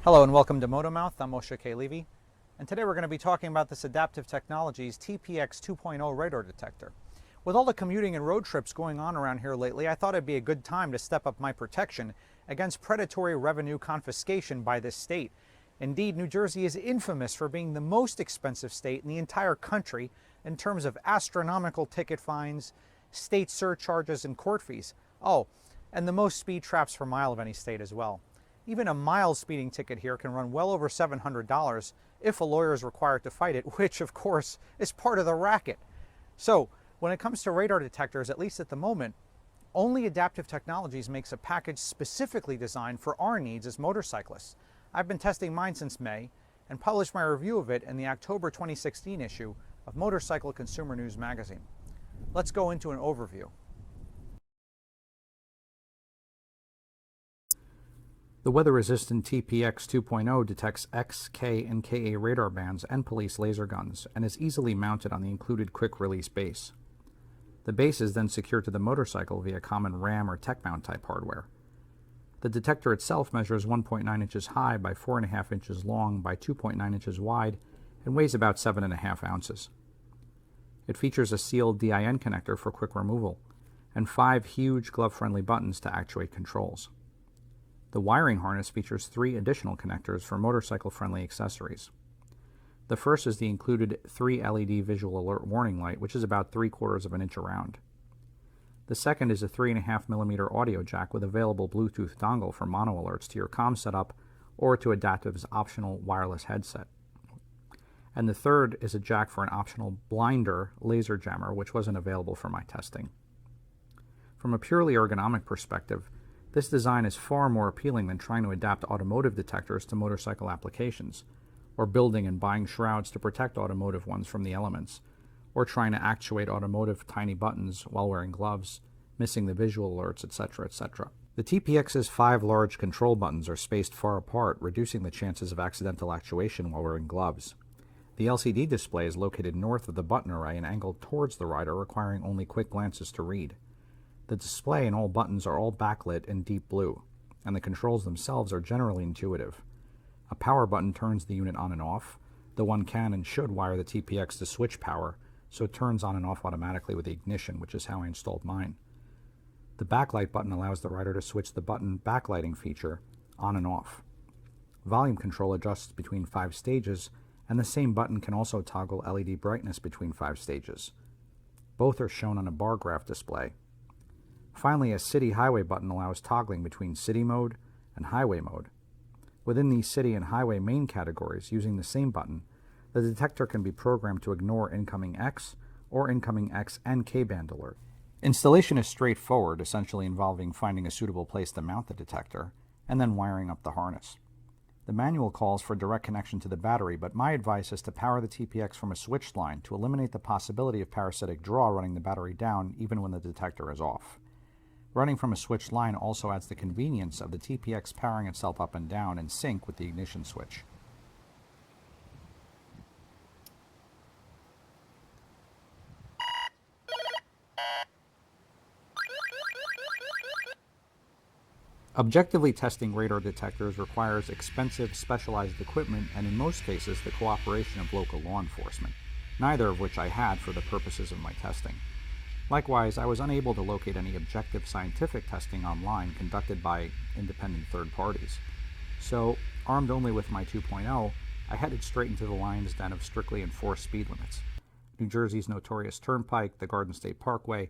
Hello and welcome to Moto Mouth. I'm Moshe Levy, and today we're going to be talking about this Adaptiv Technologies TPX 2.0 radar detector. With all the commuting and road trips going on around here lately, I thought it'd be a good time to step up my protection against predatory revenue confiscation by this state. Indeed, New Jersey is infamous for being the most expensive state in the entire country in terms of astronomical ticket fines, state surcharges, and court fees. Oh, and the most speed traps per mile of any state as well. Even a mild speeding ticket here can run well over $700 if a lawyer is required to fight it, which of course is part of the racket. So when it comes to radar detectors, at least at the moment, only Adaptiv Technologies makes a package specifically designed for our needs as motorcyclists. I've been testing mine since May and published my review of it in the October 2016 issue of Motorcycle Consumer News magazine. Let's go into an overview. The weather-resistant TPX 2.0 detects X, K, and Ka radar bands and police laser guns and is easily mounted on the included quick-release base. The base is then secured to the motorcycle via common RAM or tech mount type hardware. The detector itself measures 1.9 inches high by 4.5 inches long by 2.9 inches wide and weighs about 7.5 ounces. It features a sealed DIN connector for quick removal and 5 huge glove-friendly buttons to actuate controls. The wiring harness features 3 additional connectors for motorcycle-friendly accessories. The first is the included 3 LED visual alert warning light, which is about 3/4 of an inch around. The second is a 3.5mm audio jack with available Bluetooth dongle for mono alerts to your comm setup or to Adaptiv's optional wireless headset. And the third is a jack for an optional blinder laser jammer, which wasn't available for my testing. From a purely ergonomic perspective, this design is far more appealing than trying to adapt automotive detectors to motorcycle applications, or building and buying shrouds to protect automotive ones from the elements, or trying to actuate automotive tiny buttons while wearing gloves, missing the visual alerts, etc., etc. The TPX's 5 large control buttons are spaced far apart, reducing the chances of accidental actuation while wearing gloves. The LCD display is located north of the button array and angled towards the rider, requiring only quick glances to read. The display and all buttons are all backlit in deep blue, and the controls themselves are generally intuitive. A power button turns the unit on and off. The one can and should wire the TPX to switch power, so it turns on and off automatically with the ignition, which is how I installed mine. The backlight button allows the rider to switch the button backlighting feature on and off. Volume control adjusts between 5 stages, and the same button can also toggle LED brightness between 5 stages. Both are shown on a bar graph display. Finally, a city highway button allows toggling between city mode and highway mode. Within these city and highway main categories, using the same button, the detector can be programmed to ignore incoming X or incoming X and K band alert. Installation is straightforward, essentially involving finding a suitable place to mount the detector and then wiring up the harness. The manual calls for direct connection to the battery, but my advice is to power the TPX from a switched line to eliminate the possibility of parasitic draw running the battery down even when the detector is off. Running from a switched line also adds the convenience of the TPX powering itself up and down in sync with the ignition switch. Objectively testing radar detectors requires expensive, specialized equipment and in most cases the cooperation of local law enforcement, neither of which I had for the purposes of my testing. Likewise, I was unable to locate any objective scientific testing online conducted by independent third parties. So, armed only with my 2.0, I headed straight into the lion's den of strictly enforced speed limits: New Jersey's notorious Turnpike, the Garden State Parkway,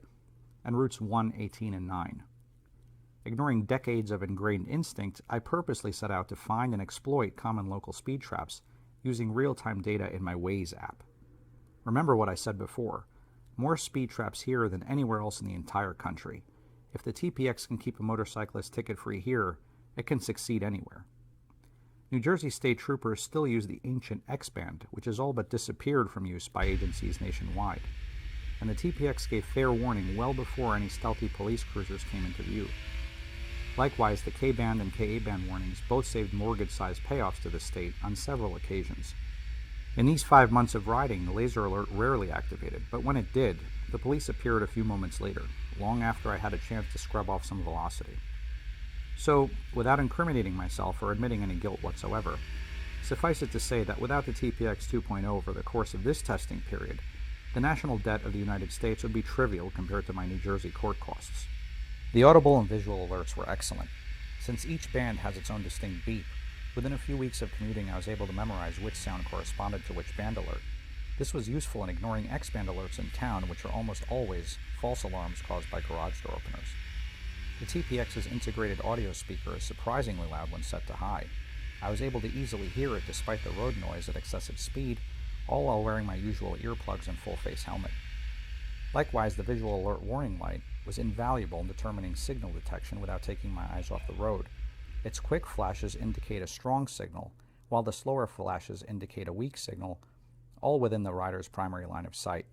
and routes 1, 18, and 9. Ignoring decades of ingrained instinct, I purposely set out to find and exploit common local speed traps using real-time data in my Waze app. Remember what I said before: more speed traps here than anywhere else in the entire country. If the TPX can keep a motorcyclist ticket-free here, it can succeed anywhere. New Jersey state troopers still use the ancient X-band, which has all but disappeared from use by agencies nationwide. And the TPX gave fair warning well before any stealthy police cruisers came into view. Likewise, the K-band and Ka-band warnings both saved mortgage-sized payoffs to the state on several occasions. In these 5 months of riding, the laser alert rarely activated, but when it did, the police appeared a few moments later, long after I had a chance to scrub off some velocity. So, without incriminating myself or admitting any guilt whatsoever, suffice it to say that without the TPX 2.0 over the course of this testing period, the national debt of the United States would be trivial compared to my New Jersey court costs. The audible and visual alerts were excellent. Since each band has its own distinct beep, within a few weeks of commuting I was able to memorize which sound corresponded to which band alert. This was useful in ignoring X-band alerts in town, which are almost always false alarms caused by garage door openers. The TPX's integrated audio speaker is surprisingly loud when set to high. I was able to easily hear it despite the road noise at excessive speed, all while wearing my usual earplugs and full-face helmet. Likewise, the visual alert warning light was invaluable in determining signal detection without taking my eyes off the road. Its quick flashes indicate a strong signal, while the slower flashes indicate a weak signal, all within the rider's primary line of sight.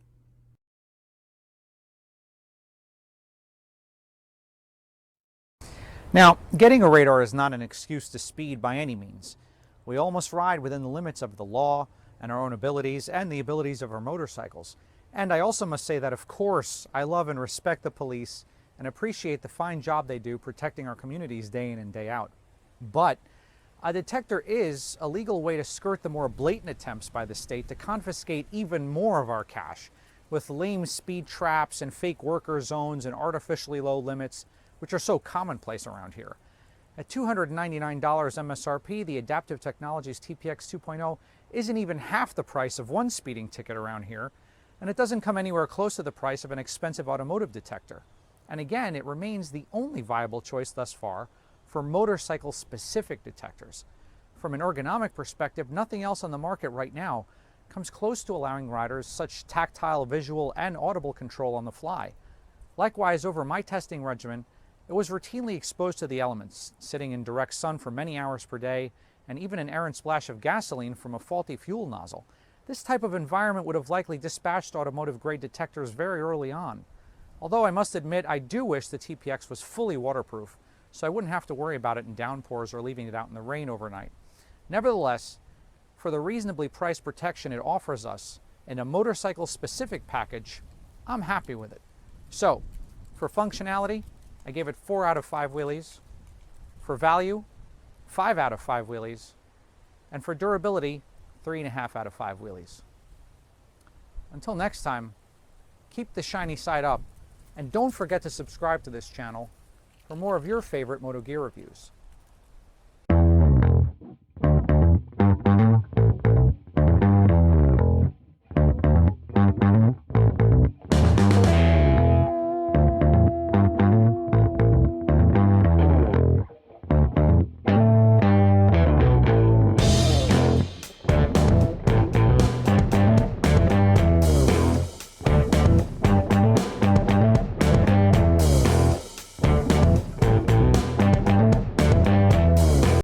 Now, getting a radar is not an excuse to speed by any means. We all must ride within the limits of the law and our own abilities and the abilities of our motorcycles. And I also must say that, of course, I love and respect the police and appreciate the fine job they do protecting our communities day in and day out. But a detector is a legal way to skirt the more blatant attempts by the state to confiscate even more of our cash with lame speed traps and fake worker zones and artificially low limits, which are so commonplace around here. At $299 MSRP, the Adaptiv Technologies TPX 2.0 isn't even half the price of one speeding ticket around here, and it doesn't come anywhere close to the price of an expensive automotive detector. And again, it remains the only viable choice thus far for motorcycle-specific detectors. From an ergonomic perspective, nothing else on the market right now comes close to allowing riders such tactile, visual, and audible control on the fly. Likewise, over my testing regimen, it was routinely exposed to the elements, sitting in direct sun for many hours per day, and even an errant splash of gasoline from a faulty fuel nozzle. This type of environment would have likely dispatched automotive-grade detectors very early on. Although I must admit, I do wish the TPX was fully waterproof, so I wouldn't have to worry about it in downpours or leaving it out in the rain overnight. Nevertheless, for the reasonably priced protection it offers us in a motorcycle-specific package, I'm happy with it. So, for functionality, I gave it 4 out of 5 wheelies. For value, 5 out of 5 wheelies. And for durability, 3.5 out of 5 wheelies. Until next time, keep the shiny side up, and don't forget to subscribe to this channel for more of your favorite Moto gear reviews.